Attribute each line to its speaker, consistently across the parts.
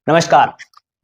Speaker 1: नमस्कार।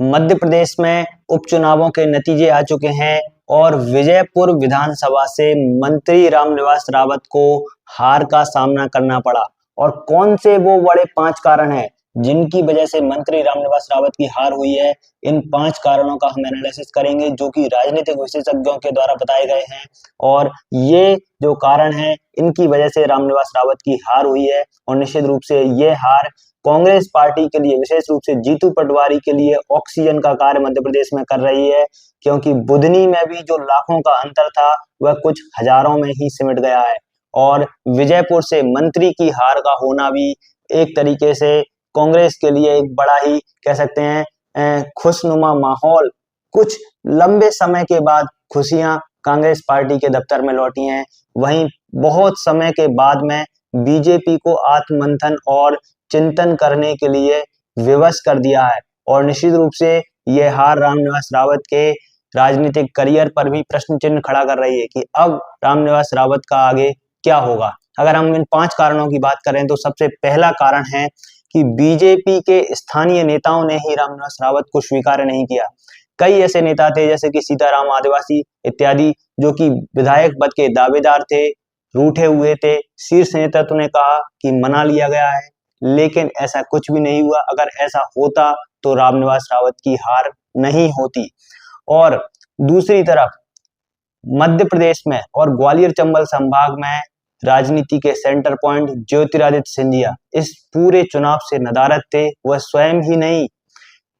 Speaker 1: मध्य प्रदेश में उपचुनावों के नतीजे आ चुके हैं और विजयपुर विधानसभा से मंत्री रामनिवास रावत को हार का सामना करना पड़ा। और कौन से वो बड़े 5 कारण हैं जिनकी वजह से मंत्री रामनिवास रावत की हार हुई है। इन 5 कारणों का हम एनालिसिस करेंगे जो कि राजनीतिक विशेषज्ञों के द्वारा बताए गए हैं और ये जो कारण हैं इनकी वजह से रामनिवास रावत की हार हुई है। और निश्चित रूप से ये हार कांग्रेस पार्टी के लिए, विशेष रूप से जीतू पटवारी के लिए ऑक्सीजन का कार्य मध्य प्रदेश में कर रही है, क्योंकि बुधनी में भी जो लाखों का अंतर था वह कुछ हजारों में ही सिमट गया है। और विजयपुर से मंत्री की हार का होना भी एक तरीके से कांग्रेस के लिए एक बड़ा ही कह सकते हैं खुशनुमा माहौल। कुछ लंबे समय के बाद खुशियां कांग्रेस पार्टी के दफ्तर में लौटी हैं। वहीं बहुत समय के बाद में बीजेपी को आत्ममंथन और चिंतन करने के लिए विवश कर दिया है। और निश्चित रूप से यह हार रामनिवास रावत के राजनीतिक करियर पर भी प्रश्न चिन्ह खड़ा कर रही है कि अब रामनिवास रावत का आगे क्या होगा। अगर हम इन 5 कारणों की बात करें तो सबसे पहला कारण है कि बीजेपी के स्थानीय नेताओं ने ही रामनिवास रावत को स्वीकार नहीं किया। कई ऐसे नेता थे जैसे कि सीताराम आदिवासी इत्यादि, जो कि विधायक पद के दावेदार थे, रूठे हुए थे। शीर्ष नेतृत्व ने कहा कि मना लिया गया है, लेकिन ऐसा कुछ भी नहीं हुआ। अगर ऐसा होता तो रामनिवास रावत की हार नहीं होती। और दूसरी तरफ मध्य प्रदेश में और ग्वालियर चंबल संभाग में राजनीति के सेंटर पॉइंट ज्योतिरादित्य सिंधिया इस पूरे चुनाव से नदारद थे। वह स्वयं ही नहीं,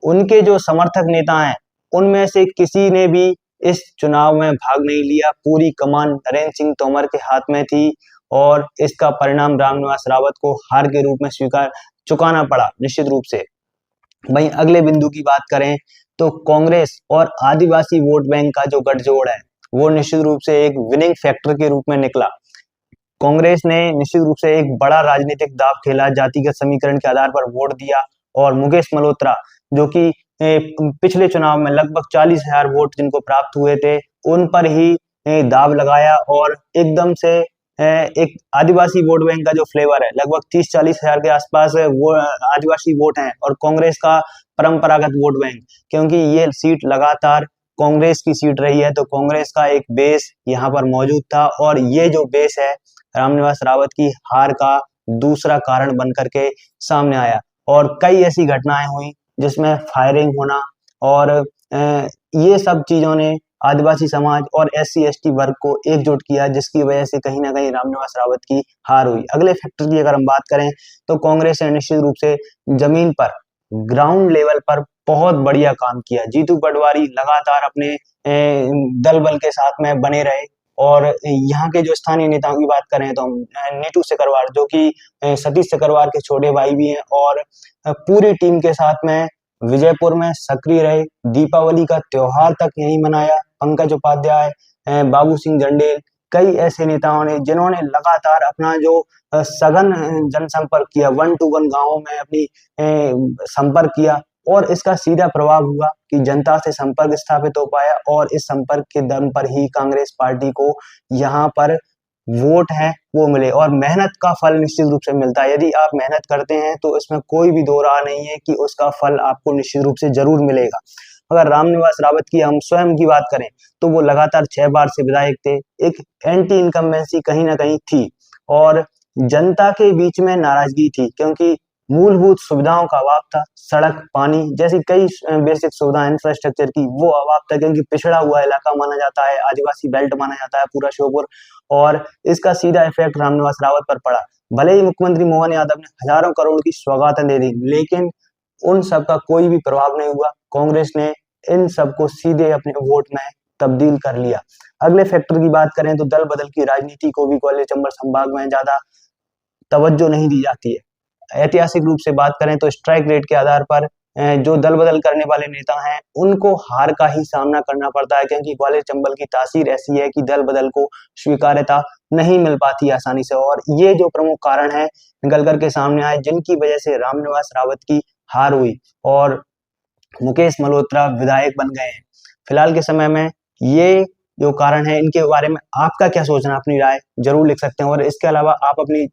Speaker 1: उनके जो समर्थक नेता हैं उनमें से किसी ने भी इस चुनाव में भाग नहीं लिया। पूरी कमान नरेंद्र सिंह तोमर के हाथ में थी और इसका परिणाम रामनिवास रावत को हार के रूप में चुकाना पड़ा निश्चित रूप से। वहीं अगले बिंदु की बात करें तो कांग्रेस और आदिवासी वोट बैंक का जो गठजोड़ है वो निश्चित रूप से एक विनिंग फैक्टर के रूप में निकला। कांग्रेस ने निश्चित रूप से एक बड़ा राजनीतिक दांव खेला, जातिगत समीकरण के आधार पर वोट दिया और मुकेश मल्होत्रा, जो कि पिछले चुनाव में लगभग 40,000 वोट जिनको प्राप्त हुए थे, उन पर ही दाव लगाया और एकदम से एक आदिवासी वोट बैंक का जो फ्लेवर है, लगभग 30-40 हजार के आसपास वो आदिवासी वोट हैं और कांग्रेस का परंपरागत वोट बैंक, क्योंकि ये सीट लगातार कांग्रेस की सीट रही है तो कांग्रेस का एक बेस यहाँ पर मौजूद था। और ये जो बेस है रामनिवास रावत की हार का दूसरा कारण बन करके सामने आया। और कई ऐसी घटनाएं हुई जिसमें फायरिंग होना और ये सब चीजों ने आदिवासी समाज और SC ST वर्ग को एकजुट किया, जिसकी वजह से कहीं ना कहीं रामनिवास रावत की हार हुई। अगले फैक्टर की अगर हम बात करें तो कांग्रेस ने निश्चित रूप से जमीन पर, ग्राउंड लेवल पर बहुत बढ़िया काम किया। जीतू पटवारी लगातार अपने दल बल के साथ में बने रहे। और यहाँ के जो स्थानीय नेताओं की बात करें तो नीतू सिकरवार, जो कि सतीश सिकरवार के छोटे भाई भी हैं, और पूरी टीम के साथ में विजयपुर में सक्रिय रहे। दीपावली का त्योहार तक यहीं मनाया। पंकज उपाध्याय, बाबू सिंह जंडेल, कई ऐसे नेताओं ने जिन्होंने लगातार अपना जो सघन जनसंपर्क किया, 1 to 1 गांवों में अपनी संपर्क किया और इसका सीधा प्रभाव हुआ कि जनता से संपर्क स्थापित हो पाया। और इस संपर्क के दम पर ही कांग्रेस पार्टी को यहाँ पर वोट है वो मिले। और मेहनत का फल निश्चित रूप से मिलता है। यदि आप मेहनत करते हैं तो इसमें कोई भी दो राह नहीं है कि उसका फल आपको निश्चित रूप से जरूर मिलेगा। अगर रामनिवास रावत की हम स्वयं की बात करें तो वो लगातार 6 बार से विधायक थे। एक एंटी इनकम्बेंसी कहीं ना कहीं थी और जनता के बीच में नाराजगी थी, क्योंकि मूलभूत सुविधाओं का अभाव था। सड़क, पानी जैसी कई बेसिक सुविधाएं इंफ्रास्ट्रक्चर की वो अभाव था, क्योंकि पिछड़ा हुआ इलाका माना जाता है, आदिवासी बेल्ट माना जाता है पूरा श्योपुर। और इसका सीधा इफेक्ट रामनिवास रावत पर पड़ा। भले ही मुख्यमंत्री मोहन यादव ने हजारों करोड़ की सौगातें दे दी, लेकिन उन सब का कोई भी प्रभाव नहीं हुआ। कांग्रेस ने इन सबको सीधे अपने वोट में तब्दील कर लिया। अगले फैक्टर की बात करें तो दल बदल की राजनीति को भी ग्वालियर चंबल संभाग में ज्यादा तवज्जो नहीं दी जाती है। ऐतिहासिक रूप से बात करें तो स्ट्राइक रेट के आधार पर जो दल बदल करने वाले नेता हैं उनको हार का ही सामना करना पड़ता है, क्योंकि ग्वालियर चंबल की तासीर ऐसी है कि दल बदल को स्वीकार्यता नहीं मिल पाती आसानी से। और ये जो प्रमुख कारण है निकल करके सामने आए जिनकी वजह से रामनिवास रावत की हार हुई और मुकेश मल्होत्रा विधायक बन गए हैं। फिलहाल के समय में ये जो कारण है इनके बारे में आपका क्या सोचना, अपनी राय जरूर लिख सकते हैं। और इसके अलावा आप अपनी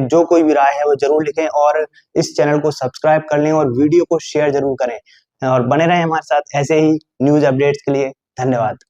Speaker 1: जो कोई भी राय है वो जरूर लिखें और इस चैनल को सब्सक्राइब कर लें और वीडियो को शेयर जरूर करें और बने रहें हमारे साथ ऐसे ही न्यूज अपडेट्स के लिए। धन्यवाद।